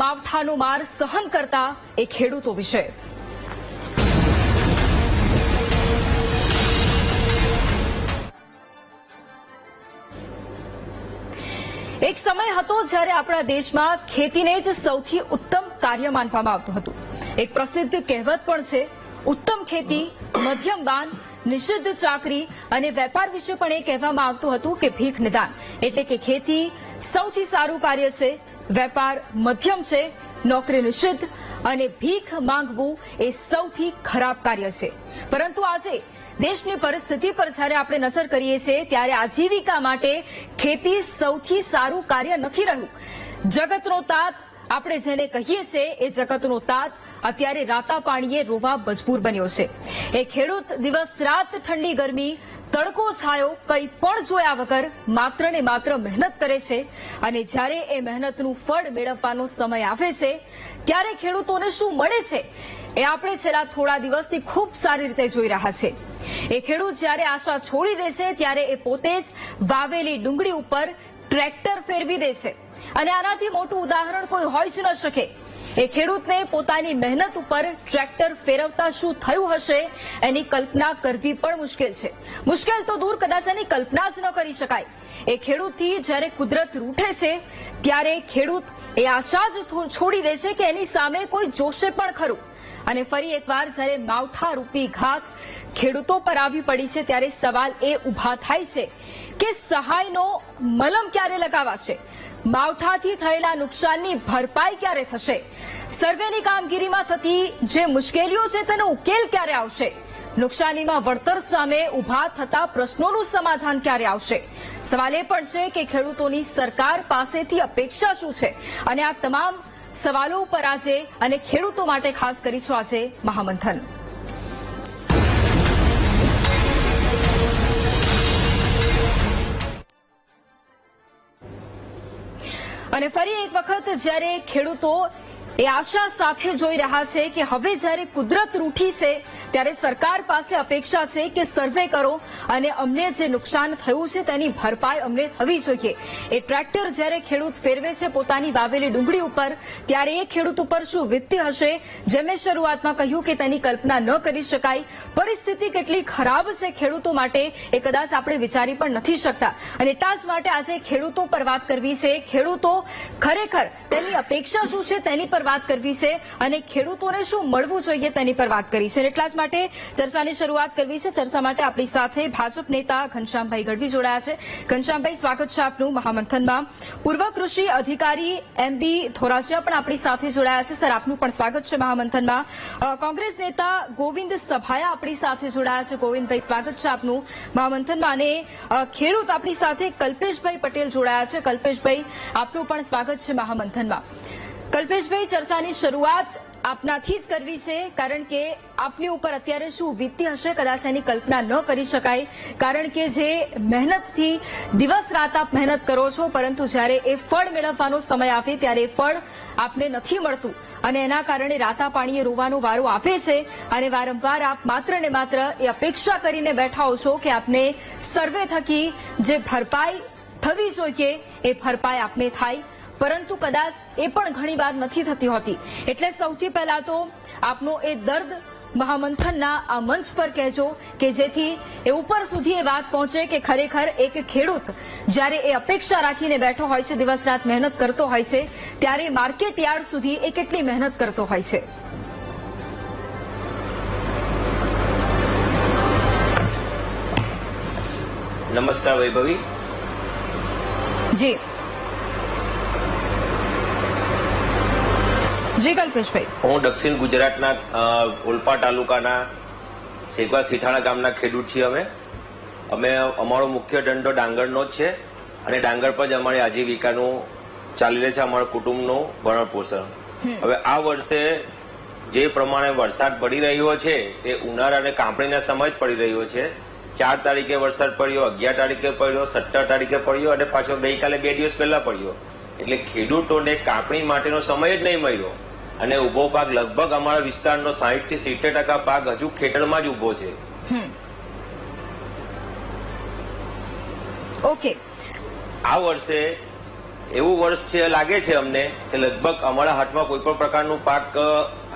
માવઠાનો માર સહન કરતા એ ખેડૂતો વિશે. એક સમય હતો જ્યારે આપણા દેશમાં ખેતીને જ સૌથી ઉત્તમ કાર્ય માનવામાં આવતું હતું. એક પ્રસિદ્ધ કહેવત પણ છે, ઉત્તમ ખેતી, મધ્યમ દાન, નિષિદ્ધ ચાકરી અને વેપાર વિશે પણ એ કહેવામાં આવતું હતું કે ભીખ નિદાન. એટલે કે ખેતી સૌથી સારું કાર્ય છે, વેપાર મધ્યમ છે, નોકરી નિષિદ્ધ અને ભીખ માંગવું એ સૌથી ખરાબ કાર્ય છે. પરંતુ આજે દેશની પરિસ્થિતિ પર જ્યારે આપણે નજર કરીએ છીએ ત્યારે આજીવિકા માટે ખેતી સૌથી સારું કાર્ય નથી રહ્યું. જગતનો તાત આપણે જેને કહીએ છીએ એ જગતનો તાત અત્યારે રાતા પાણીએ રોવા મજબૂર બન્યો છે. એ ખેડૂત દિવસ રાત ઠંડી ગરમી તડકો છાયો કંઈ પણ જોયા વગર માત્ર ને માત્ર મહેનત કરે છે અને જ્યારે એ મહેનતનું ફળ મેળવવાનો સમય આવે છે ત્યારે ખેડૂતોને શું મળે છે એ આપણે છેલ્લા થોડા દિવસથી ખૂબ સારી રીતે જોઈ રહ્યા છે. એ ખેડૂત જ્યારે આશા છોડી દે છે ત્યારે એ પોતે જ વાવેલી ડુંગળી ઉપર ટ્રેક્ટર ફેરવી દે છે અને આનાથી મોટું ઉદાહરણ કોઈ હોઈ જ ન શકે. એ ખેડૂતને પોતાની મહેનત ઉપર ટ્રેક્ટર ફેરવતા શું થયું હશે એની કલ્પના કરવી પણ મુશ્કેલ છે. મુશ્કેલ તો દૂર, કદાચ એની કલ્પના જ ન કરી શકાય. એ ખેડૂતથી જ્યારે કુદરત રૂઠે છે ત્યારે ખેડૂત એ આશા જ છોડી દે છે કે એની સામે કોઈ જોશે પણ ખરું. અને ફરી એકવાર જ્યારે માવઠા રૂપી ઘાત ખેડૂતો પર આવી પડી છે ત્યારે સવાલ એ ઉભા થાય છે કે સહાયનો મલમ ક્યારે લગાવાશે, માવઠાથી થયેલા નુકસાનની ભરપાઈ ક્યારે થશે, સર્વેની કામગીરીમાં થતી જે મુશ્કેલીઓ છે તેનો ઉકેલ ક્યારે આવશે, નુકસાનીમાં વળતર સામે ઉભા થતા પ્રશ્નોનું સમાધાન ક્યારે આવશે. સવાલ એ પણ છે કે ખેડૂતોની સરકાર પાસેથી અપેક્ષા શું છે અને આ તમામ સવાલો ઉપર આજે અને ખેડૂતો માટે ખાસ કરીશું આજે મહામંથન. અને ફરી એક વખત જ્યારે ખેડૂતો એ આશા સાથે જોઈ રહ્યા છે કે હવે જ્યારે કુદરત રૂઠી છે ત્યારે સરકાર પાસે અપેક્ષા છે કે સર્વે કરો અને અમને જે નુકસાન થયું છે તેની ભરપાઈ અમને થવી જોઈએ. એ ટ્રેક્ટર જ્યારે ખેડૂત ફેરવે છે પોતાની વાવેલી ડુંગળી ઉપર ત્યારે એ ખેડૂત ઉપર શું વીતતી હશે, જેમ મેં શરૂઆતમાં કહ્યું કે તેની કલ્પના ન કરી શકાય. પરિસ્થિતિ કેટલી ખરાબ છે ખેડૂતો માટે એ કદાચ આપણે વિચારી પણ નથી શકતા. અને એટલા જ માટે આજે ખેડૂતો પર વાત કરવી છે. ખેડૂતો ખરેખર તેમની અપેક્ષા શું છે તેની પર વાત કરવી છે અને ખેડૂતોને શું મળવું જોઈએ તેની પર વાત કરી છે. એટલા જ માટે ચર્ચાની શરૂઆત કરવી છે. ચર્ચા માટે આપણી સાથે ભાજપ નેતા ઘનશ્યામભાઈ ગઢવી જોડાયા છે. ઘનશ્યામભાઈ, સ્વાગત છે આપનું મહામંથનમાં. પૂર્વ કૃષિ અધિકારી MB ધોરાજીયા પણ આપણી સાથે જોડાયા છે. સર, આપનું પણ સ્વાગત છે મહામંથનમાં. કોંગ્રેસ નેતા ગોવિંદ સભાયા આપણી સાથે જોડાયા છે. ગોવિંદભાઈ, સ્વાગત છે આપનું મહામંથનમાં. અને ખેડૂત આપણી સાથે કલ્પેશભાઈ પટેલ જોડાયા છે. કલ્પેશભાઈ, આપનું પણ સ્વાગત છે મહામંથનમાં. કલ્પેશભાઈ, ચર્ચાની શરૂઆત આપનાથી જ કરવી છે કારણ કે આપની ઉપર અત્યારે શું વીતતી હશે કદાચ એની કલ્પના ન કરી શકાય. કારણ કે જે મહેનતથી દિવસ રાત આપ મહેનત કરો છો પરંતુ જ્યારે એ ફળ મેળવવાનો સમય આવે ત્યારે એ ફળ આપને નથી મળતું અને એના કારણે રાતા પાણીએ રોવાનો વારો આપે છે અને વારંવાર આપ માત્ર ને માત્ર એ અપેક્ષા કરીને બેઠા હો છો કે આપને સર્વે થકી જે ભરપાઈ થવી જોઈએ એ ભરપાઈ આપને થાય, પરંતુ કદાચ એ પણ ઘણી વાર નથી થતી હોતી. એટલે સૌથી પહેલા તો આપનો એ દર્દ મહામંથનના આ મંચ પર કહેજો કે જેથી એ ઉપર સુધી એ વાત પહોંચે કે ખરેખર એક ખેડૂત જ્યારે એ અપેક્ષા રાખીને બેઠો હોય છે, દિવસ રાત મહેનત કરતો હોય છે, ત્યારે માર્કેટ યાર્ડ સુધી એ કેટલી મહેનત કરતો હોય છે. નમસ્કાર વૈભવી. જી જી કલ્પેશભાઈ, હું દક્ષિણ ગુજરાતના ઓલપા તાલુકાના શેખવા સીઠાણા ગામના ખેડૂત છીએ. અમે અમારો મુખ્ય ધંધો ડાંગરનો જ છે અને ડાંગર પર જ અમારી આજીવિકાનું ચાલી રહે છે, અમારા કુટુંબનું ભરણ પોષણ. હવે આ વર્ષે જે પ્રમાણે વરસાદ પડી રહ્યો છે તે ઉનાળા અને કાપણીના સમય જ પડી રહ્યો છે. 4 તારીખે વરસાદ પડ્યો, 11 તારીખે પડ્યો, 17 તારીખે પડ્યો અને પાછો ગઈકાલે 2 દિવસ પહેલા પડ્યો. એટલે ખેડૂતોને કાપણી માટેનો સમય જ નહીં મળ્યો અને ઉભો પાક લગભગ અમારા વિસ્તારનો 60 થી 70% પાક હજુ ખેતરમાં જ ઉભો છે. ઓકે. આ વર્ષે એવું વર્ષ છે લાગે છે અમને કે લગભગ અમારા હાથમાં કોઈ પણ પ્રકારનું પાક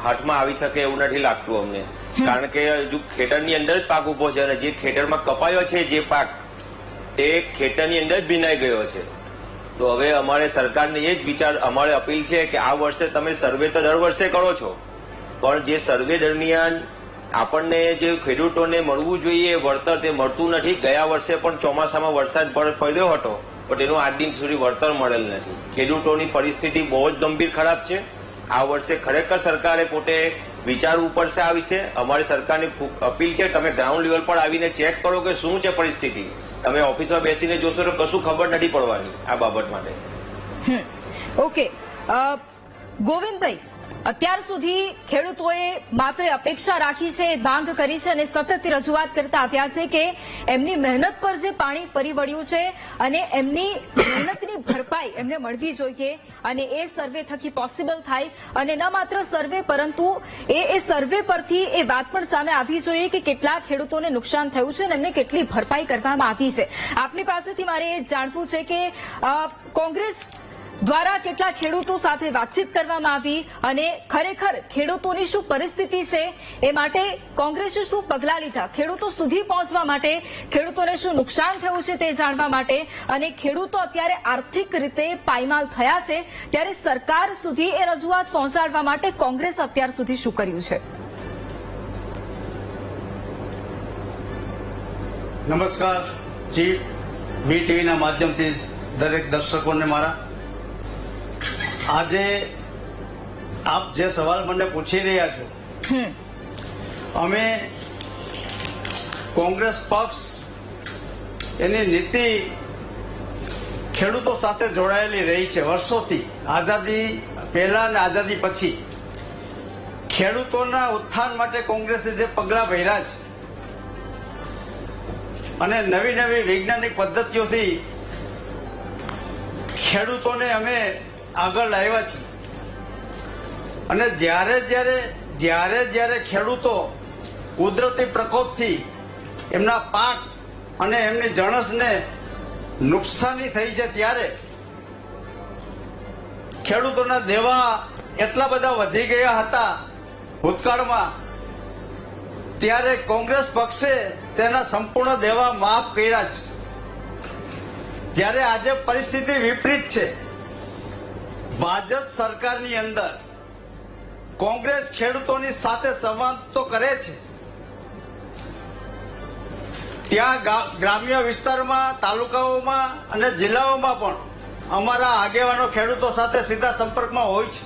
હાથમાં આવી શકે એવું નથી લાગતું અમને, કારણ કે હજુ ખેતરની અંદર જ પાક ઉભો છે અને જે ખેતરમાં કપાયો છે જે પાક એ ખેતરની અંદર જ ભીનાઈ ગયો છે. તો હવે અમારે સરકારને એ જ વિચાર અમારે અપીલ છે કે આ વર્ષે તમે સર્વે તો દર વર્ષે કરો છો, પણ જે સર્વે દરમિયાન આપણને જે ખેડૂતોને મળવું જોઈએ વળતર તે મળતું નથી. ગયા વર્ષે પણ ચોમાસામાં વરસાદ પડ્યો હતો પણ તેનું આજ દિન સુધી વળતર મળેલ નથી. ખેડૂતોની પરિસ્થિતિ બહુ જ ગંભીર ખરાબ છે. આ વર્ષે ખરેખર સરકારે પોતે વિચારવું પડશે આ વિશે. અમારી સરકારની અપીલ છે તમે ગ્રાઉન્ડ લેવલ પર આવીને ચેક કરો કે શું છે પરિસ્થિતિ. તમે ઓફિસમાં બેસીને જોશો તો કશું ખબર નથી પડવાની આ બાબત માટે. ઓકે ગોવિંદભાઈ, અત્યાર સુધી ખેડૂતોએ માત્ર અપેક્ષા રાખી છે, માંગ કરી છે અને સતત રજૂઆત કરતા આવ્યા છે કે એમની મહેનત પર જે પાણી ફરી વળ્યું છે અને એમની મહેનતની ભરપાઈ એમને મળવી જોઈએ અને એ સર્વે થકી પોસિબલ થાય. અને ન માત્ર સર્વે પરંતુ એ સર્વે પરથી એ વાત પણ સામે આવવી જોઈએ કે કેટલા ખેડૂતોને નુકસાન થયું છે અને એમને કેટલી ભરપાઈ કરવામાં આવી છે. આપની પાસેથી મારે એ જાણવું છે કે કોંગ્રેસ દ્વારા કેટલા ખેડૂતો સાથે વાતચીત કરવામાં આવી અને ખરેખર ખેડૂતોની શું પરિસ્થિતિ છે એ માટે કોંગ્રેસે શું પગલાં લીધા, ખેડૂતો સુધી પહોંચવા માટે, ખેડૂતોને શું નુકસાન થયું છે તે જાણવા માટે અને ખેડૂતો અત્યારે આર્થિક રીતે પાયમાલ થયા છે ત્યારે સરકાર સુધી એ રજૂઆત પહોંચાડવા માટે કોંગ્રેસ અત્યાર સુધી શું કર્યું છે? નમસ્કાર જી, VTVના માધ્યમથી દરેક દર્શકોને મારા. આજે આપ જે સવાલ મને પૂછી રહ્યા છો, અમે કોંગ્રેસ પક્ષ એની નીતિ ખેડૂતો સાથે જોડાયેલી રહી છે વર્ષોથી. આઝાદી પહેલા અને આઝાદી પછી ખેડૂતોના ઉત્થાન માટે કોંગ્રેસે જે પગલાં ભર્યા છે અને નવી નવી વૈજ્ઞાનિક પદ્ધતિઓથી ખેડૂતોને અમે આગળ લાવ્યા છીએ. અને જ્યારે ખેડૂતો કુદરતી પ્રકોપથી એમના પાક અને એમની જણસને નુકસાની થઈ છે ત્યારે ખેડૂતોના દેવા એટલા બધા વધી ગયા હતા ભૂતકાળમાં, ત્યારે કોંગ્રેસ પક્ષે તેના સંપૂર્ણ દેવા માફ કર્યા છે. જ્યારે આજે પરિસ્થિતિ વિપરીત છે, ભાજપ સરકારની અંદર કોંગ્રેસ ખેડૂતોની સાથે સંવાદ તો કરે છે, ત્યાં ગ્રામ્ય વિસ્તારમાં, તાલુકાઓમાં અને જિલ્લાઓમાં પણ અમારા આગેવાનો ખેડૂતો સાથે સીધા સંપર્કમાં હોય છે.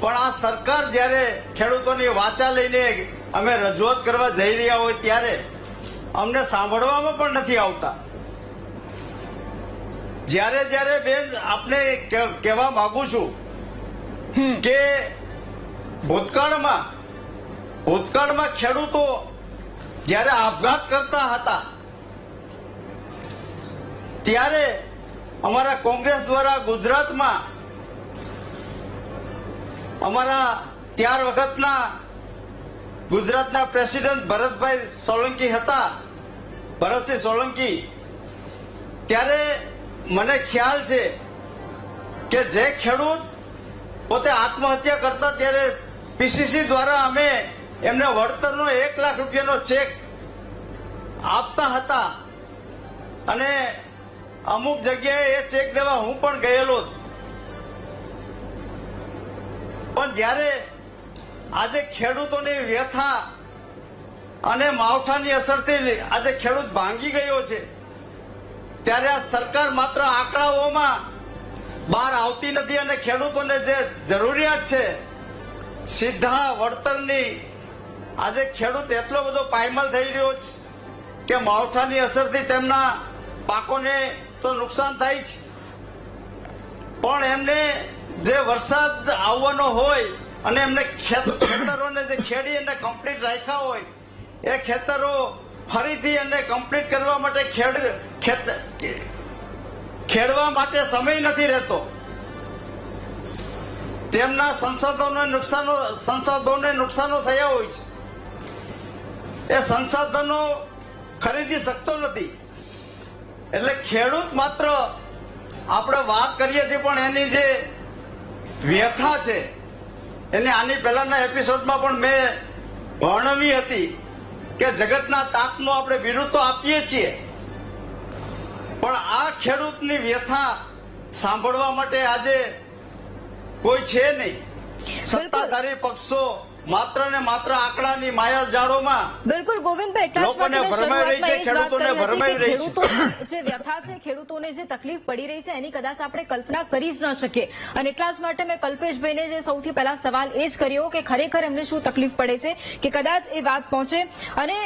પણ આ સરકાર જ્યારે ખેડૂતોની વાચા લઈને અમે રજૂઆત કરવા જઈ રહ્યા હોય ત્યારે અમને સાંભળવામાં પણ નથી આવતા. જ્યારે બેન આપને કહેવા માંગુ છું કે ભૂતકાળમાં ખેડૂતો જ્યારે આપઘાત કરતા હતા ત્યારે અમારા કોંગ્રેસ દ્વારા ગુજરાતમાં અમારા ત્યાર વખતના ગુજરાતના પ્રેસિડેન્ટ ભરતભાઈ સોલંકી હતા, ભરતસિંહ સોલંકી, ત્યારે મને ખ્યાલ છે કે જે ખેડૂત પોતે આત્મહત્યા કરતા ત્યારે PCC દ્વારા અમે એમને વળતરનો 1 લાખ રૂપિયાનો ચેક આપતા હતા અને અમુક જગ્યાએ એ ચેક દેવા હું પણ ગયેલો. પણ જ્યારે આજે ખેડૂતોની વ્યથા અને માવઠાની અસરથી આજે ખેડૂત ભાંગી ગયો છે ત્યારે આ સરકાર માત્ર આંકડાઓમાં બહાર આવતી નથી અને ખેડૂતોને જે જરૂરિયાત છે સીધા વળતરની, આજે ખેડૂત એટલો બધો પાયમાલ થઈ રહ્યો છે કે માવઠાની અસરથી તેમના પાકોને તો નુકસાન થાય છે, પણ એમને જે વરસાદ આવવાનો હોય અને એમને ખેતરોને જે ખેડી અને કમ્પ્લીટ રાખ્યા હોય એ ખેતરો ફરીથી એને કમ્પ્લીટ કરવા માટે ખેડવા માટે સમય નથી રહેતો. તેમના સંસાધનોને નુકસાનો થયા હોય છે, એ સંસાધનો ખરીદી શકતો નથી. એટલે ખેડૂત માત્ર આપણે વાત કરીએ છીએ પણ એની જે વ્યથા છે એને આની પહેલાના એપિસોડમાં પણ મેં વર્ણવી હતી કે જગતના તાતનો આપણે વિરુદ્ધ તો આપીએ છીએ, પણ આ ખેડૂતની વ્યથા સાંભળવા માટે આજે કોઈ છે નહીં. સત્તાધારી પક્ષો માત્ર ને માત્ર આંકડાની માયા જાળોમાં બિલકુલ ગોવિંદભાઈ, એટલા જ લોકોને માટે મેં ભરમાઈ રહી છે, શરૂઆતમાં એ જ વાત ખેડૂતોને કરી હતી ભરમાઈ કે રહી છે. ખેડૂતોની જે વ્યથા છે, ખેડૂતોને જે તકલીફ પડી રહી છે એની કદાચ આપણે કલ્પના કરી જ ન શકીએ. અને એટલા જ માટે મેં કલ્પેશભાઈને જે સૌથી પહેલા સવાલ એ જ કર્યો કે ખરેખર એમને શું તકલીફ પડે છે કે કદાચ એ વાત પહોંચે. અને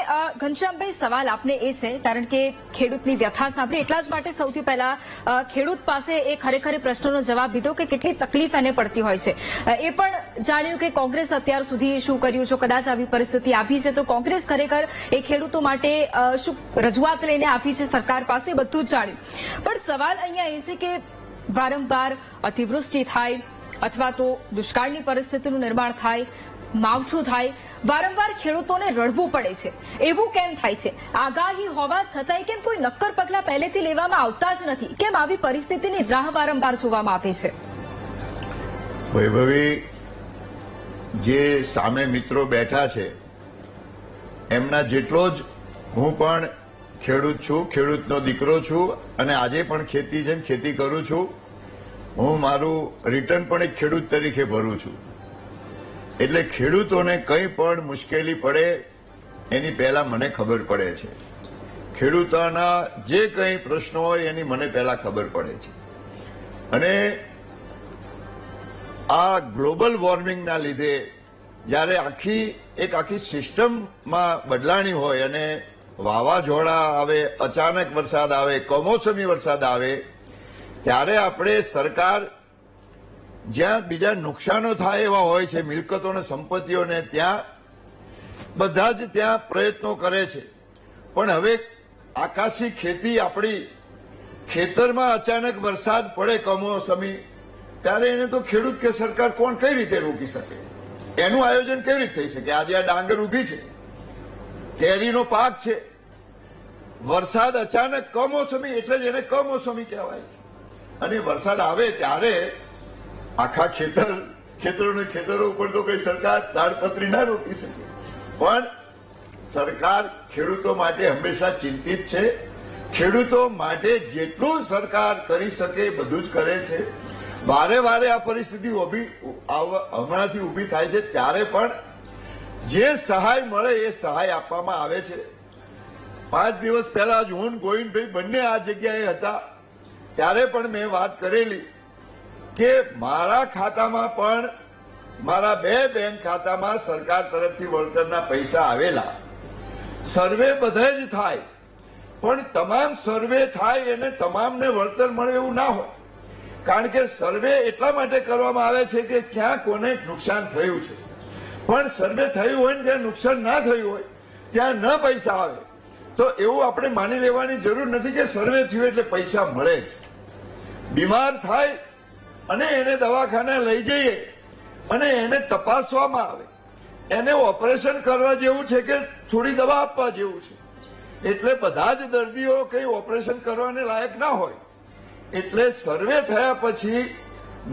ઘનશ્યામભાઈ, સવાલ આપને એ છે, કારણ કે ખેડૂતની વ્યથા સાંભળી એટલા જ માટે સૌથી પહેલા ખેડૂત પાસે એ ખરેખર એ પ્રશ્નનો જવાબ દીધો કે કેટલી તકલીફ એને પડતી હોય છે. એ પણ જાણ્યું કે કોંગ્રેસ અત્યાર સુધી શું કર્યું છે, કદાચ આવી પરિસ્થિતિ આવી છે તો કોંગ્રેસ ખરેખર એ ખેડૂતો માટે શું રજૂઆત લઈને આપી છે સરકાર પાસે, બધું જ જાણ્યું. પણ સવાલ અહીંયા એ છે કે વારંવાર અતિવૃષ્ટિ થાય અથવા તો દુષ્કાળની પરિસ્થિતિનું નિર્માણ થાય, માવઠું થાય, વારંવાર ખેડૂતોને રડવું પડે છે. એવું કેમ થાય છે? આગાહી હોવા છતાંય કેમ કોઈ નક્કર પગલા પહેલેથી લેવામાં આવતા જ નથી? કેમ આવી પરિસ્થિતિની રાહ વારંવાર જોવામાં આવે છે? વૈભવી, જે સામે મિત્રો બેઠા છે એમના જેટલો જ હું પણ ખેડૂત છું, ખેડૂતનો દીકરો છું અને આજે પણ ખેતી જેમ ખેતી કરું છું. હું મારું રિટર્ન પણ એક ખેડૂત તરીકે ભરું છું. એટલે ખેડૂતોને કંઈ પણ મુશ્કેલી પડે એની પહેલા મને ખબર પડે છે. ખેડૂતોના જે કંઈ પ્રશ્નો હોય એની મને પહેલા ખબર પડે છે. અને આ ગ્લોબલ વોર્મિંગના લીધે જ્યારે આખી સિસ્ટમમાં બદલાણી હોય અને વાવાઝોડા આવે, અચાનક વરસાદ આવે, કમોસમી વરસાદ આવે, ત્યારે આપણે સરકાર જ્યાં બીજા નુકસાનો થાય એવા હોય છે મિલકતો અને સંપત્તિઓને, ત્યાં બધા જ ત્યાં પ્રયત્નો કરે છે. પણ હવે આકાશી ખેતી આપણી ખેતરમાં અચાનક વરસાદ પડે કમોસમી, ત્યારે એને તો ખેડૂત કે સરકાર કોણ કઈ રીતે રોકી શકે? એનું આયોજન કેવી રીતે થઈ શકે? આજે આ ડાંગર ઉભી છે, કેરીનો પાક છે, વરસાદ અચાનક કમોસમી, એટલે જ એને કમોસમી કહેવાય છે. અને વરસાદ આવે ત્યારે આખા ખેતરો ઉપર તો કઈ સરકાર તાડપત્રી ના રોકી શકે, પણ સરકાર ખેડૂતો માટે હંમેશા ચિંતિત છે. ખેડૂતો માટે જેટલું સરકાર કરી શકે બધું જ કરે છે. વારે વારે આ પરિસ્થિતિ હમણાંથી ઉભી થાય છે ત્યારે પણ જે સહાય મળે એ સહાય આપવામાં આવે છે. 5 દિવસ પહેલા જ હું ગોવિંદભાઈ બંને આ જગ્યાએ હતા ત્યારે પણ મેં વાત કરેલી કે મારા ખાતામાં પણ, મારા 2 બેંક ખાતામાં સરકાર તરફથી વળતરના પૈસા આવેલા. સર્વે બધે જ થાય, પણ તમામ સર્વે થાય એને તમામને વળતર મળે એવું ના હોય. કારણ કે સર્વે એટલા માટે કરવામાં આવે છે કે ક્યાં કોને નુકસાન થયું છે. પણ સર્વે થયું હોય ને ત્યાં નુકસાન ના થયું હોય ત્યાં ન પૈસા આવે તો એવું આપણે માની લેવાની જરૂર નથી કે સર્વે થયું એટલે પૈસા મળે જ. બીમાર થાય અને એને દવાખાને લઈ જઈએ અને એને તપાસવામાં આવે, એને ઓપરેશન કરવા જેવું છે કે થોડી દવા આપવા જેવું છે, એટલે બધા જ દર્દીઓ કઈ ઓપરેશન કરવાને લાયક ના હોય. એટલે સર્વે થયા પછી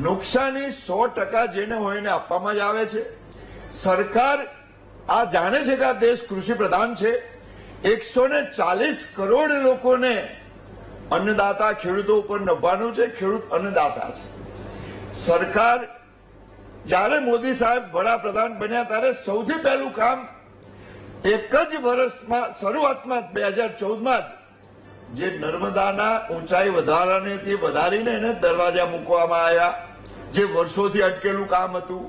નુકસાની 100% જેને હોય એને આપવામાં જ આવે છે. સરકાર આ જાણે છે કે આ દેશ કૃષિ પ્રધાન છે. 140 કરોડ લોકોને અન્નદાતા ખેડૂતો ઉપર નભવાનું છે. ખેડૂત અન્નદાતા છે. સરકાર જ્યારે મોદી સાહેબ વડાપ્રધાન બન્યા ત્યારે સૌથી પહેલું કામ એક જ વર્ષમાં શરૂઆતમાં 2014માં જ જે નર્મદાના ઊંચાઈ વધારીને એને દરવાજા મૂકવામાં આવ્યા, જે વર્ષોથી અટકેલું કામ હતું.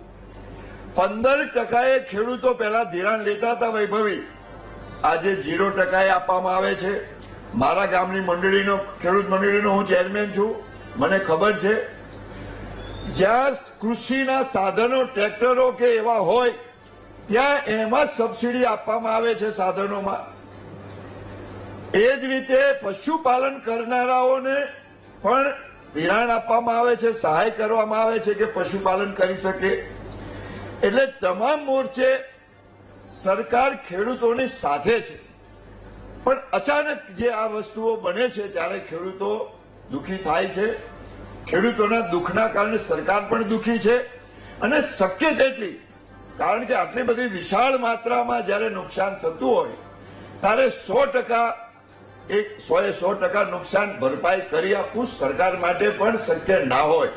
15% ખેડૂતો પહેલા ધિરાણ લેતા હતા વૈભવી, આજે 0% આપવામાં આવે છે. મારા ગામની મંડળીનો, ખેડૂત મંડળીનો હું ચેરમેન છું, મને ખબર છે જ્યાં કૃષિના સાધનો, ટ્રેક્ટરો કે એવા હોય ત્યાં એમાં સબસિડી આપવામાં આવે છે સાધનોમાં. એ જ રીતે પશુપાલન કરનારાઓને પણ ધિરાણ આપવામાં આવે છે, સહાય કરવામાં આવે છે કે પશુપાલન કરી શકે. એટલે તમામ મોરચે સરકાર ખેડૂતોની સાથે છે. પણ અચાનક જે આ વસ્તુઓ બને છે ત્યારે ખેડૂતો દુઃખી થાય છે. ખેડૂતોના દુઃખના કારણે સરકાર પણ દુઃખી છે અને શક્ય તેટલી, કારણ કે આટલી બધી વિશાળ માત્રામાં જ્યારે નુકસાન થતું હોય ત્યારે 100% નુકસાન ભરપાઈ કરી આપવું સરકાર માટે પણ શક્ય ના હોય,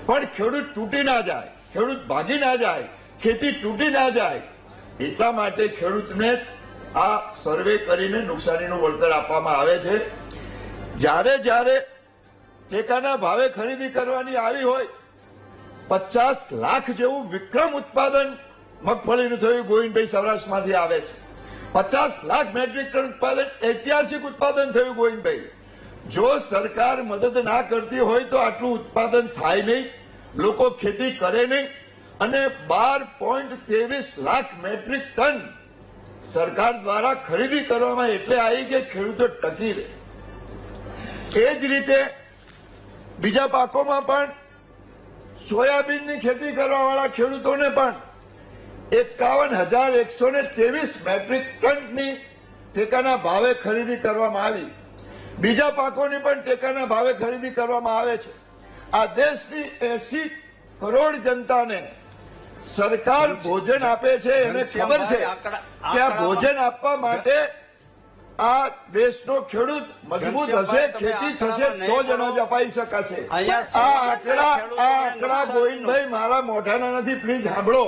પણ ખેડૂત તૂટી ના જાય, ખેડૂત ભાગી ના જાય, ખેતી તૂટી ના જાય, એટલા માટે ખેડૂતને આ સર્વે કરીને નુકસાનીનું વળતર આપવામાં આવે છે. જ્યારે ટેકાના ભાવે ખરીદી કરવાની આવી હોય, 50 લાખ જેવું વિક્રમ ઉત્પાદન મગફળીનું થયું. ગોવિંદભાઈ સૌરાષ્ટ્રમાંથી આવે છે. 50 લાખ મેટ્રિક ટન ઉત્પાદન, ઐતિહાસિક ઉત્પાદન થયું ગોવિંદભાઈ. જો સરકાર મદદ ના કરતી હોય તો આટલું ઉત્પાદન થાય નહીં, લોકો ખેતી કરે નહીં, અને 12.23 લાખ મેટ્રિક ટન સરકાર દ્વારા ખરીદી કરવામાં એટલે આવી કે ખેડૂતો ટકી રહે. એ જ રીતે બીજા પાકોમાં પણ સોયાબીનની ખેતી કરવાવાળા ખેડૂતોને પણ 51,123 મેટ્રિક ટનની ટેકાના ભાવે ખરીદી કરવામાં આવી. બીજા પાકોની પણ ટેકાના ભાવે ખરીદી કરવામાં આવે છે. આ દેશની 80 કરોડ જનતાને સરકાર ભોજન આપે છે, એને ખબર છે કે આ ભોજન આપવા માટે આ દેશનો ખેડૂત મજબૂત હશે, ખેતી થશે તો જ અનાજ અપાઈ શકાશે. આ આંકડા ગોવિંદભાઈ મારા મોઢાના નથી, પ્લીઝ સાંભળો.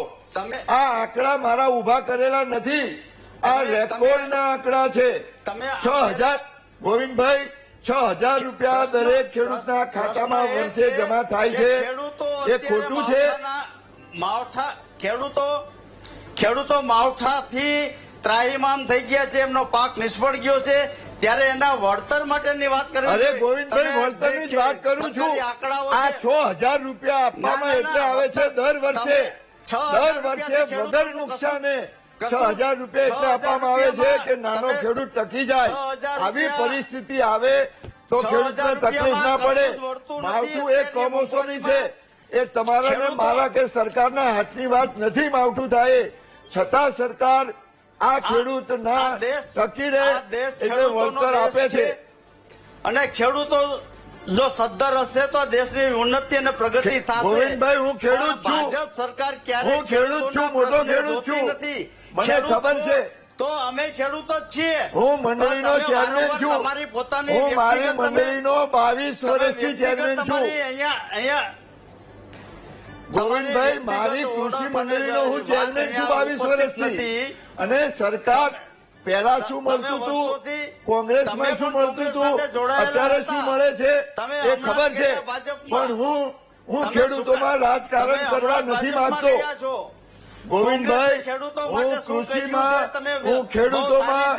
આ આંકડા મારા ઉભા કરેલા નથી, આ રેકોર્ડના આંકડા છે. 6,000 ગોવિંદભાઈ 6,000 રૂપિયા દરેક ખેડૂતના ખાતામાં વર્ષે જમા થાય છે. એ ખોટું છે? ખેડૂતો માવઠાથી ત્રાહિમામ થઈ ગયા છે, એમનો પાક નિષ્ફળ ગયો છે, ત્યારે એના વળતર માટેની વાત કરી. અરે ગોવિંદભાઈ, વળતરની જ વાત કરું છું. આ 6,000 રૂપિયા આપવામાં એટલે આવે છે દર વર્ષે વગર નુકસાને 6,000 રૂપિયા એટલે આપવામાં આવે છે કે નાનો ખેડૂત ટકી જાય. આવી પરિસ્થિતિ આવે તો ખેડૂતને તકલીફ ના પડે. માવઠું એક કમોસમી છે, એ તમારા ને મારા કે સરકારના હાથની વાત નથી. માવઠું થાય છતાં સરકાર આ ખેડૂત ના ટકી રહે એટલે વળતર આપે છે. અને ખેડૂતો જો સદ્ધર હશે તો દેશની ઉન્નતિ અને પ્રગતિ થશે. ગોવિંદભાઈ, હું ખેડૂત છું, ભાજપ સરકાર ક્યારે હું ખેડૂત છું, મોટો ખેડૂત છું, મને ખબર છે. તો અમે ખેડૂતો જ છીએ. હું મંડળીનો ચેરમેન છું. તમારી પોતાની હું મારી મંડળીનો 22 વર્ષથી ચેરમેન છું. અહીંયા ગોવિંદભાઈ, મારી કૃષિ મંડળીનો હું ચેરમેન છું 22 વર્ષથી. અને સરકાર પહેલા શું મળતું હતું, કોંગ્રેસમાં શું મળતું હતું, અત્યારે શું મળે છે એ ખબર છે. પણ હું ખેડૂતોમાં રાજકારણ કરવા નથી માંગતો. ગોવિંદભાઈ, હું કૃષિમાં, હું ખેડૂતોમાં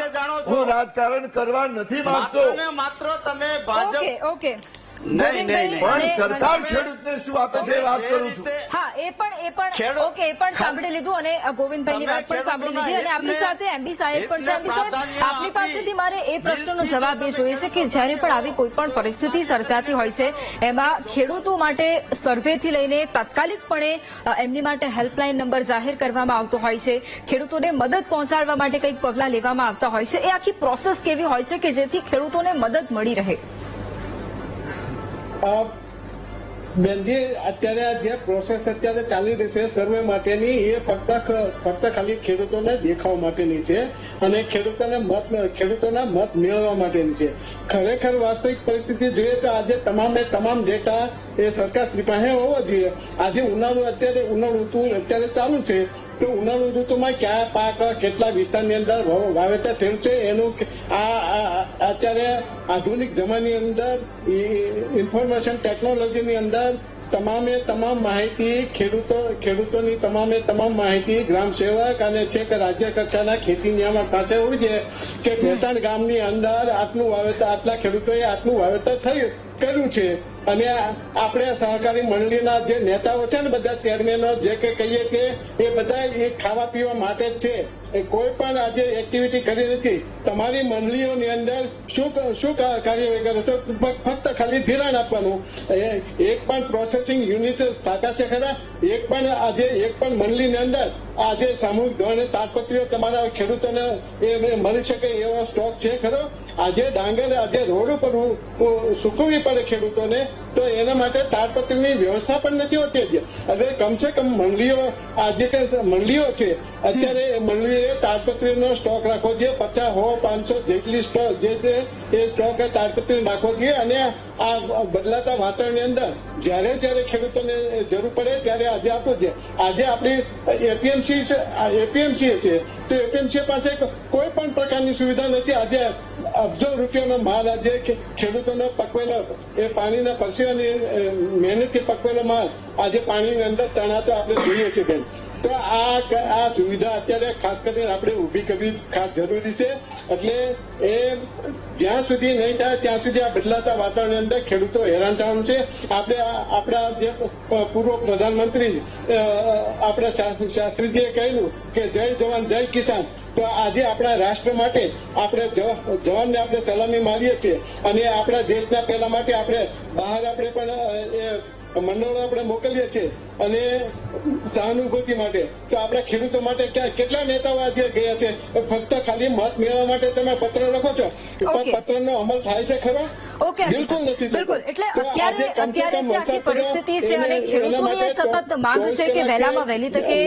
હું રાજકારણ કરવા નથી માંગતો. માત્ર તમે ભાજપ ઓકે પણ સરકાર ખેડૂતને શું આપે છે એ વાત કરું છું. હા, એ પણ ઓકે, એ પણ સાંભળી લીધું અને ગોવિંદભાઈની વાત પણ સાંભળી લીધી. અને આપણી સાથે એમડી સાહેબ પણ છે. એમડી સાહેબ, આપની પાસેથી મારે એ પ્રશ્નનો જવાબ એ જોઈએ છે કે જ્યારે પણ આવી કોઈ પણ પરિસ્થિતિ સર્જાતી હોય છે, એમાં ખેડૂતો માટે સર્વેથી લઈને તાત્કાલિકપણે એમની માટે હેલ્પલાઇન નંબર જાહેર કરવામાં આવતો હોય છે, ખેડૂતોને મદદ પહોંચાડવા માટે કંઈક પગલાં લેવામાં આવતા હોય છે. એ આખી પ્રોસેસ કેવી હોય છે કે જેથી ખેડૂતોને મદદ મળી રહે? બેનજી, અત્યારે જે પ્રોસેસ અત્યારે ચાલી રહી છે સર્વે માટેની, એ ફક્ત ખાલી ખેડૂતોને દેખાવા માટેની છે અને ખેડૂતોના મત મેળવવા માટેની છે. ખરેખર વાસ્તવિક પરિસ્થિતિ જોઈએ તો આજે તમામ ડેટા એ સરકારશ્રી પાસે હોવો જોઈએ. આજે ઉનાળુ ઋતુ અત્યારે ચાલુ છે, તો ઉનાળુ ઋતુમાં કયા પાક કેટલા વિસ્તારની અંદર વાવેતર થયું છે એનું અત્યારે આધુનિક જમાનાની અંદર ઇન્ફોર્મેશન ટેકનોલોજીની અંદર તમામ માહિતી ખેડૂતોની તમામ માહિતી ગ્રામ સેવક અને છેક રાજ્ય કક્ષાના ખેતી નિયામક પાસે હોવી જોઈએ કે ભેસાણ ગામની અંદર આટલા ખેડૂતોએ આટલું વાવેતર કર્યું છે. અને આપણે સહકારી મંડળીના જે નેતાઓ છે ને, બધા ચેરમેનો જે કે કહીએ છીએ, એ બધા એ ખાવા પીવા માટે જ છે. કોઈ પણ આજે એક્ટિવિટી કરી નથી. તમારી મંડળીઓની અંદર શું કાર્યવાહી કરો છો? ફક્ત ખાલી ધિરાણ આપવાનું. એક પણ પ્રોસેસિંગ યુનિટ સ્થાપ્યા છે ખરા? એક પણ મંડળીની અંદર આજે સામૂહિક ધોરણે તાડપત્રીઓ તમારા ખેડૂતોને એ મળી શકે એવો સ્ટોક છે ખરો? આજે ડાંગર આજે રોડ ઉપર સૂકવવી પડે ખેડૂતોને, તો એના માટે તાડપત્રીની વ્યવસ્થા પણ નથી હોતી હજી. એટલે કમસે કમ મંડળીઓ આજે કે મંડળીઓ છે અત્યારે એ મંડળીએ તાડપત્રીનો સ્ટોક રાખવો જોઈએ. 50, 100, 500 જેટલી સ્ટોક જે છે એ સ્ટોક તાડપત્રી રાખવો જોઈએ. અને આ બદલાતા વાતાવરણની અંદર જ્યારે જ્યારે ખેડૂતોને જરૂર પડે ત્યારે આજે આપવું જોઈએ. આજે આપણી એપીએમસી છે તો એપીએમસી પાસે કોઈ પણ પ્રકારની સુવિધા નથી. આજે અબજો રૂપિયાનો માલ આજે ખેડૂતોનો પકવેલો એ પાણીના પરસેવાની મહેનતથી પકવેલો માલ આજે પાણીની અંદર તણાતો આપણે જોઈએ છીએ બેન. તો આ સુવિધા અત્યારે ખાસ કરીને આપણે ઊભી કરવી ખાસ જરૂરી છે. એટલે એ જ્યાં સુધી નહીં થાય ત્યાં સુધી આ બદલાતા વાતાવરણની અંદર ખેડૂતો હેરાન થવાનું છે. આપણા જે પૂર્વ પ્રધાનમંત્રી આપણા શાસ્ત્રીજીએ કહેલું કે જય જવાન જય કિસાન. તો આજે આપણા રાષ્ટ્ર માટે આપણે જવાનને આપણે સલામી મારીએ છીએ. અને આપણા દેશના પહેલા માટે આપણે બહાર આપણે પણ એ મંડળો આપણે મોકલીએ છીએ અને સહાનુભૂતિ માટે. તો આપણા ખેડૂતો માટે કેટલા નેતાઓ આજે ગયા છે ફક્ત ખાલી મત મેળવવા માટે તમે પત્ર લખો છો, પત્રનો અમલ થાય છે ખરો? ઓકે, બિલકુલ નથી. બિલકુલ. એટલે અત્યારે જે આખી પરિસ્થિતિ છે અને ખેડૂતોની સતત માંગ છે કે વહેલામાં વહેલી તકે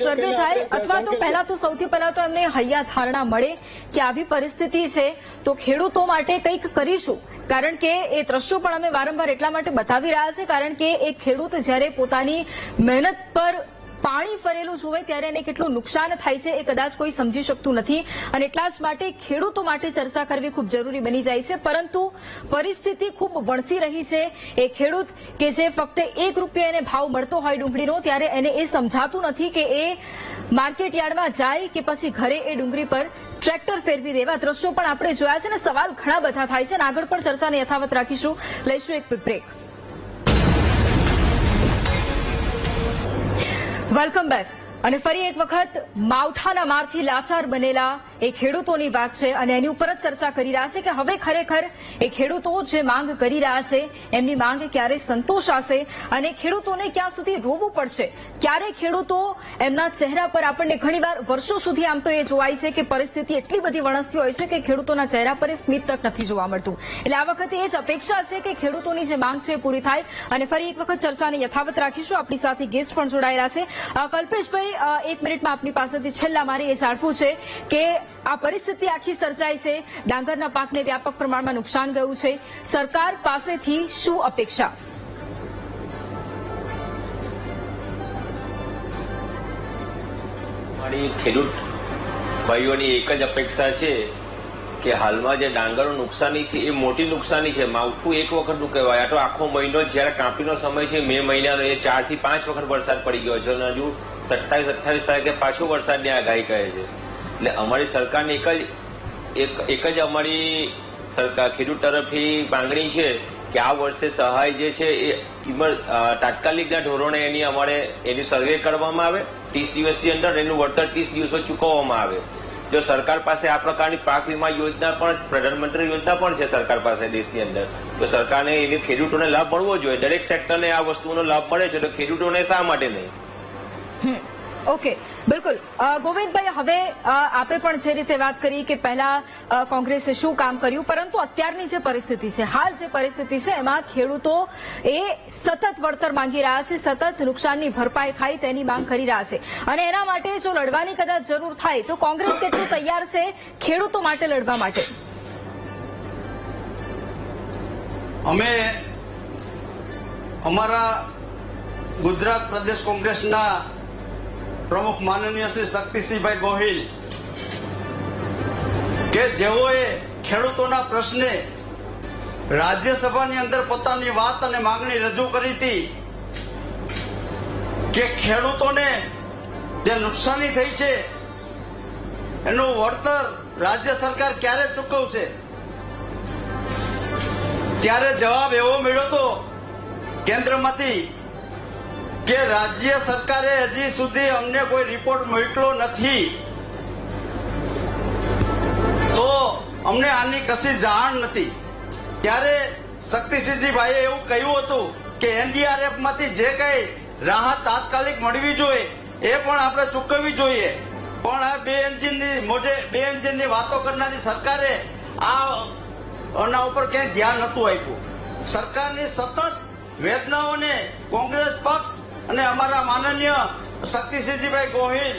સર્વે થાય અથવા તો પહેલા તો સૌથી પહેલા તો એમને હૈયા ધારણા મળે કે આવી પરિસ્થિતિ છે તો ખેડૂતો માટે કંઈક કરીશું. કારણ કે એ દ્રશ્યો પણ અમે વારંવાર એટલા માટે બતાવી રહ્યા છે કારણ કે એક ખેડૂત જ્યારે પોતાની મહેનત પર પાણી ફરેલું જોવે ત્યારે એને કેટલું નુકસાન થાય છે એ કદાચ કોઈ સમજી શકતું નથી. અને એટલા જ માટે ખેડૂતો માટે ચર્ચા કરવી ખૂબ જરૂરી બની જાય છે. પરંતુ પરિસ્થિતિ ખૂબ વણસી રહી છે. એ ખેડૂત કે જે ફક્ત ₹1 એને ભાવ મળતો હોય ડુંગળીનો ત્યારે એને એ સમજાતું નથી કે એ માર્કેટ યાર્ડમાં જાય કે પછી ઘરે એ ડુંગળી પર ટ્રેક્ટર ફેરવી દેવા દ્રશ્યો પણ આપણે જોયા છે. અને સવાલ ઘણા બધા થાય છે અને આગળ પણ ચર્ચાને યથાવત રાખીશું. લઈશું એક ક્વિક બ્રેક. Welcome back. અને ફરી એક વખત માવઠાના મારથી લાચાર બનેલા એ ખેડૂતોની વાત છે અને એની ઉપર જ ચર્ચા કરી રહ્યા છે કે હવે ખરેખર એ ખેડૂતો જે માંગ કરી રહ્યા છે એમની માંગ ક્યારે સંતોષાશે અને ખેડૂતોને ક્યાં સુધી રોવું પડશે. ક્યારે ખેડૂતો એમના ચહેરા પર આપણને ઘણીવાર વર્ષો સુધી આમ તો એ જોવાય છે કે પરિસ્થિતિ એટલી બધી વણસતી હોય છે કે ખેડૂતોના ચહેરા પર સ્મિત તક નથી જોવા મળતું. એટલે આ વખતે એ જ અપેક્ષા છે કે ખેડૂતોની જે માંગ છે એ પૂરી થાય. અને ફરી એક વખત ચર્ચાને યથાવત રાખીશું. આપણી સાથે ગેસ્ટ પણ જોડાયેલા છે. કલ્પેશભાઈ, 1 મિનિટમાં આપની પાસેથી છેલ્લા મારે એ જાણવું છે કે આ પરિસ્થિતિ આખી સર્જાય છે, ડાંગરના પાકને વ્યાપક પ્રમાણમાં નુકસાન ગયું છે, સરકાર પાસેથી શું અપેક્ષા? મારી ખેડૂત ભાઈઓની એક જ અપેક્ષા છે કે હાલમાં જે ડાંગરનું નુકસાની છે એ મોટી નુકસાની છે. માવઠું એક વખતનું કહેવાય. આ તો આખો મહિનો જયારે કાપીનો સમય છે મે મહિનાનો એ 4 થી 5 વખત વરસાદ પડી ગયો છે અને હજુ 27-28 તારીખે પાછો વરસાદની આગાહી કહે છે. એટલે અમારી સરકારની એક જ અમારી સરકાર ખેડૂત તરફથી માંગણી છે કે આ વર્ષે સહાય જે છે એ તાત્કાલિકના ધોરણે એની સર્વે કરવામાં આવે 30 દિવસની અંદર, એનું વળતર 30 દિવસમાં ચૂકવવામાં આવે. જો સરકાર પાસે આ પ્રકારની પાક વીમા યોજના પણ પ્રધાનમંત્રી યોજના પણ છે સરકાર પાસે દેશની અંદર, તો સરકારને એની ખેડૂતોને લાભ મળવો જોઈએ. દરેક સેક્ટરને આ વસ્તુનો લાભ મળે છે તો ખેડૂતોને શા માટે નહીં? ઓકે, બિલકુલ. ગોવિંદભાઈ, હવે આપે પણ જે રીતે વાત કરી કે પહેલા કોંગ્રેસે શું કામ કર્યું, પરંતુ અત્યારની જે પરિસ્થિતિ છે, હાલ જે પરિસ્થિતિ છે એમાં ખેડૂતો એ સતત વળતર માંગી રહ્યા છે, સતત નુકસાનની ભરપાઈ થાય તેની માંગ કરી રહ્યા છે. અને એના માટે જો લડવાની કદાચ જરૂર થાય તો કોંગ્રેસ કેટલું તૈયાર છે ખેડૂતો માટે લડવા માટે? અમે અમારા ગુજરાત પ્રદેશ કોંગ્રેસના પ્રમુખ માનનીય શ્રી શક્તિસિંહભાઈ ગોહિલ કે જેઓએ ખેડૂતોના પ્રશ્ને રાજ્યસભાની અંદર પોતાની વાત અને માંગણી રજૂ કરી હતી કે ખેડૂતોને જે નુકસાની થઈ છે એનું વળતર રાજ્ય સરકાર ક્યારે ચૂકવશે, ત્યારે જવાબ એવો મળ્યો હતો કેન્દ્રમાંથી કે રાજ્ય સરકારે હજી સુધી અમને કોઈ રિપોર્ટ મોકલ્યો નથી, તો અમને આની કશી જાણ નથી. ત્યારે શક્તિસિંહજીભાઈએ એવું કહ્યું હતું કે એનડીઆરએફ માંથી જે કઈ રાહત તાત્કાલિક મળવી જોઈએ એ પણ આપણે ચૂકવવી જોઈએ. પણ આ બે એન્જિનની વાતો કરનારી સરકારે આના ઉપર ક્યાંય ધ્યાન નતું આપ્યું. સરકારની સતત વેદનાઓને કોંગ્રેસ પક્ષ અને અમારા માનનીય શક્તિસિંહજીભાઈ ગોહિલ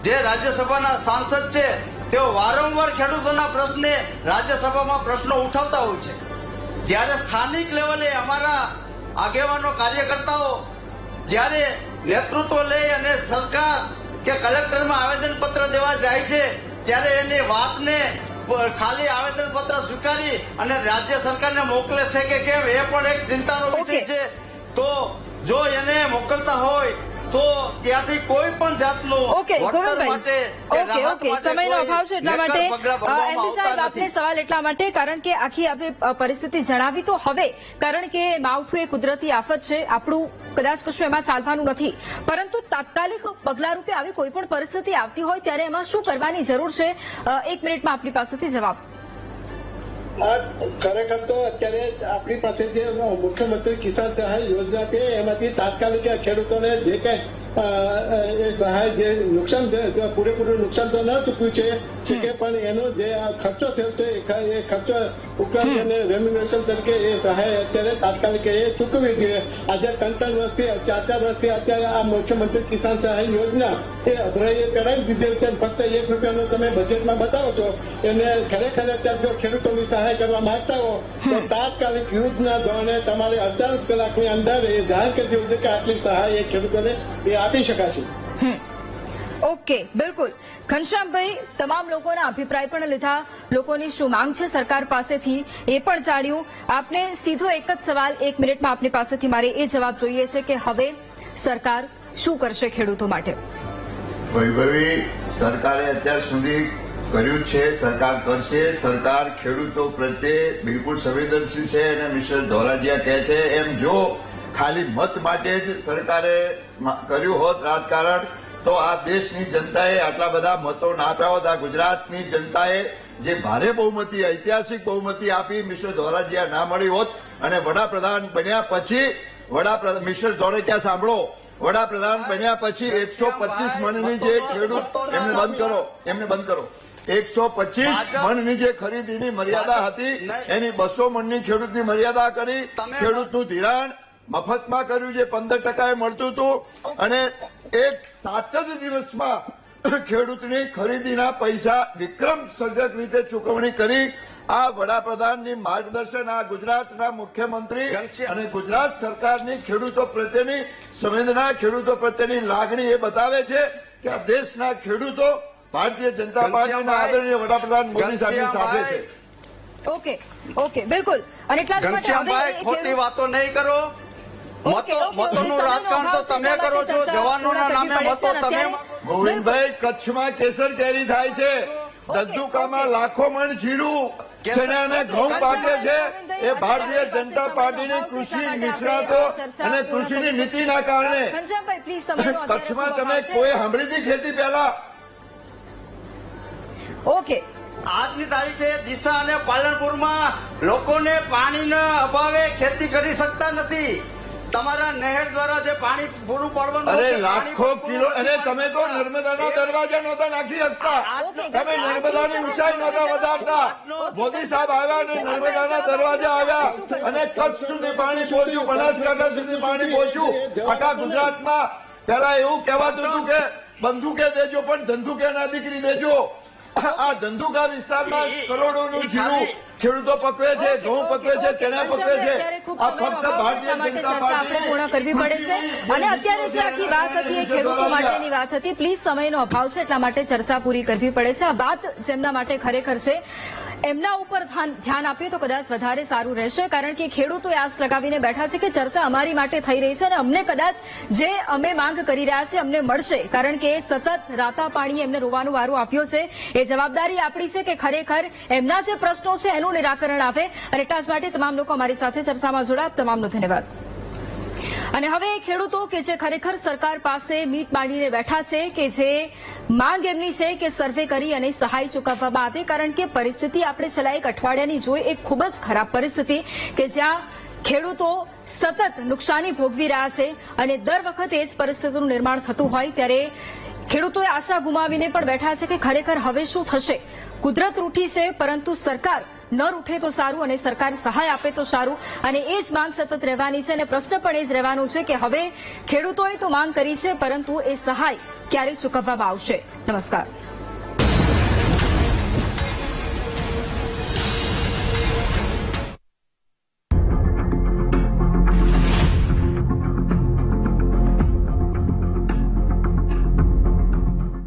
જે રાજ્યસભાના સાંસદ છે તેઓ વારંવાર ખેડૂતોના પ્રશ્ને રાજ્યસભામાં પ્રશ્નો ઉઠાવતા હોય છે. જ્યારે સ્થાનિક લેવલે અમારા આગેવાનો કાર્યકર્તાઓ જ્યારે નેતૃત્વ લઈ અને સરકાર કે કલેક્ટરમાં આવેદનપત્ર દેવા જાય છે ત્યારે એની વાતને ખાલી આવેદનપત્ર સ્વીકારી અને રાજ્ય સરકારને મોકલે છે કે કેમ એ પણ એક ચિંતાનો વિષય છે. તો જો એને મોકલતા હોય તો ત્યાંથી કોઈ પણ જાતનું ઓકે ગોવિંદભાઈ, ઓકે સમયનો અભાવ છે એટલા માટે એમપી સાહેબ આપને સવાલ એટલા માટે કારણ કે આખી આપણે પરિસ્થિતિ જણાવી તો હવે કારણ કે માવઠું એ કુદરતી આફત છે, આપણું કદાચ કશું એમાં ચાલવાનું નથી, પરંતુ તાત્કાલિક પગલા રૂપે આવી કોઈ પણ પરિસ્થિતિ આવતી હોય ત્યારે એમાં શું કરવાની જરૂર છે? 1 મિનિટમાં આપની પાસેથી જવાબ. ખરેખર તો અત્યારે આપણી પાસે જે મુખ્યમંત્રી કિસાન સહાય યોજના છે એમાંથી તાત્કાલિક ખેડૂતોને જે કઈ એ સહાય જે નુકસાન પૂરેપૂરું નુકસાન તો ન ચૂક્યું છે પણ એનો જે ખર્ચો થયો છે એ ખર્ચો ઉપરાંત એને રેમ્યુનેશન તરીકે એ સહાય અત્યારે તાત્કાલિક એ ચૂકવવી જોઈએ. આજે 3 વર્ષથી 4 વર્ષથી અત્યારે આ મુખ્યમંત્રી કિસાન સહાય યોજના એ અગ્રહીએ ચડાવી દીધેલ છે. ફક્ત 1 રૂપિયાનો તમે બજેટમાં બતાવો છો એને ખરેખર અત્યારે જો ખેડૂતોની સહાય કરવા માંગતા હો તો તાત્કાલિક યુદ્ધના ધોરણે તમારે 48 કલાકની અંદર એ જાહેર કરી દેવું છે કે આટલી સહાય એ ખેડૂતોને એ આપી શકાશે. ઓકે, બિલકુલ. ઘનશ્યામભાઈ, તમામ લોકોના અભિપ્રાય પણ લીધા, લોકોની શું માંગ છે સરકાર પાસેથી એ પણ જાણ્યું. આપને સીધો એક જ સવાલ 1 મિનિટમાં આપની પાસેથી મારે એ જવાબ જોઈએ છે કે હવે સરકાર શું કરશે ખેડૂતો માટે? વૈભવી, સરકારે અત્યાર સુધી કર્યું છે, સરકાર કરશે. સરકાર ખેડૂતો પ્રત્યે બિલકુલ સંવેદનશીલ છે અને મિસ્ટર ધોરાજીયા કહે છે એમ જો ખાલી મત માટે જ સરકારે કર્યું હોત રાજકારણ તો આ દેશની જનતાએ આટલા બધા મતો ના આપ્યા હોત. આ ગુજરાતની જનતાએ જે ભારે બહુમતી, ઐતિહાસિક બહુમતી આપી મિસ્ટર ધોરાજીયા ના મળી હોત અને વડાપ્રધાન બન્યા પછી મિસ્ટર ધોરાજીયા સાંભળો, વડાપ્રધાન બન્યા પછી 125 મણની જે ખેડૂત એમને બંધ કરો 125 મણની જે ખરીદીની મર્યાદા હતી એની 200 મણની ખેડૂતની મર્યાદા કરી. ખેડૂતનું ધિરાણ મફતમાં કર્યું, જે 15% મળતું હતું અને 7 જ દિવસમાં ખેડૂતની ખરીદીના પૈસા વિક્રમ સર્જક રીતે ચૂકવણી કરી. આ વડાપ્રધાનની માર્ગદર્શન, આ ગુજરાતના મુખ્યમંત્રી અને ગુજરાત સરકારની ખેડૂતો પ્રત્યેની સંવેદના, ખેડૂતો પ્રત્યેની લાગણી એ બતાવે છે કે આ દેશના ખેડૂતો ભારતીય જનતા પાર્ટીના આદરણીય વડાપ્રધાન મોદી સાહેબની સાથે છે. ઓકે, બિલકુલ. અને એટલા જ માટે ખોટી વાતો નહીં કરો. મતોનું રાજકારણ તો તમે કરો છો, જવાનોના નામે મતો તમે. ગોવિંદભાઈ, કચ્છમાં કેસર કેરી થાય છે, ધંધુકામાં લાખો મણ જીરું, ચણા અને ઘઉં પાકે છે. એ ભારતીય જનતા પાર્ટીની કૃષિ નિષ્ણાતો અને કૃષિની નીતિના કારણે. કચ્છમાં તમે કોઈ સાંભળી હતી ખેતી પહેલા? ઓકે, આજની તારીખે ડીસા અને પાલનપુરમાં લોકોને પાણીના અભાવે ખેતી કરી શકતા નથી. તમારા નહેર દ્વારા જે પાણી પૂરું પાડવાનું, અરે લાખો કિલો, અને તમે તો નર્મદાના દરવાજા નહોતા નાખી શકતા, તમે નર્મદાની ઊંચાઈ નહોતા વધારતા. મોદી સાહેબ આવ્યા અને નર્મદાના દરવાજા આવ્યા અને કચ્છ સુધી પાણી પહોંચ્યું, બનાસકાંઠા સુધી પાણી પહોંચ્યું. આખા ગુજરાતમાં પેલા એવું કહેવાતું હતું કે બંદૂકે દેજો પણ ધંધુકે ના દીકરી દેજો. આ ધંધુકા વિસ્તારમાં કરોડોનું જીરું ખેડૂતો પકવે છે, ઘઉં પકવે છે, ચણા પકવે છે. આ ફક્ત ભારતીય જનતા પાર્ટી પૂર્ણ કરવી પડે છે. અને અત્યારે જે આખી વાત હતી એ ખેડૂતો માટેની વાત હતી. પ્લીઝ, સમયનો અભાવ છે એટલા માટે ચર્ચા પૂરી કરવી પડે છે. આ વાત જેમના માટે ખરેખર છે એમના ઉપર ધ્યાન આપીએ તો કદાચ વધારે સારું રહેશે, કારણ કે ખેડૂતો આશ લગાવીને બેઠા છે કે ચર્ચા અમારી માટે થઈ રહી છે અને અમને કદાચ જે અમે માંગ કરી રહ્યા છે અમને મળશે, કારણ કે સતત રાતા પાણી એમને રોવાનું વારો આપ્યો છે. એ જવાબદારી આપણી છે કે ખરેખર એમના જે પ્રશ્નો છે એનું નિરાકરણ આવે. અને એટલા જ માટે તમામ લોકો અમારી સાથે ચર્ચામાં જોડાયા, તમામનો ધન્યવાદ. અને હવે ખેડૂતો કે જે ખરેખર સરકાર પાસે મીટ માંડીને બેઠા છે કે જે માંગ એમની છે કે સર્વે કરી અને સહાય ચૂકવવામાં આવે, કારણ કે પરિસ્થિતિ આપણે છેલ્લા 1 અઠવાડિયાની જોઈ, એક ખૂબ જ ખરાબ પરિસ્થિતિ કે જ્યાં ખેડૂતો સતત નુકસાની ભોગવી રહ્યા છે અને દર વખતે એ જ પરિસ્થિતિનું નિર્માણ થતું હોય ત્યારે ખેડૂતોએ આશા ગુમાવીને પણ બેઠા છે કે ખરેખર હવે શું થશે. કુદરત રૂઠી છે પરંતુ સરકાર ન રૂઠે તો સારું અને સરકાર સહાય આપે તો સારું, અને એ જ માંગ સતત રહેવાની છે અને પ્રશ્ન પણ એ જ રહેવાનો છે કે હવે ખેડૂતોએ તો માંગ કરી છે, પરંતુ એ સહાય ક્યારે ચૂકવવામાં આવશે? નમસ્કાર.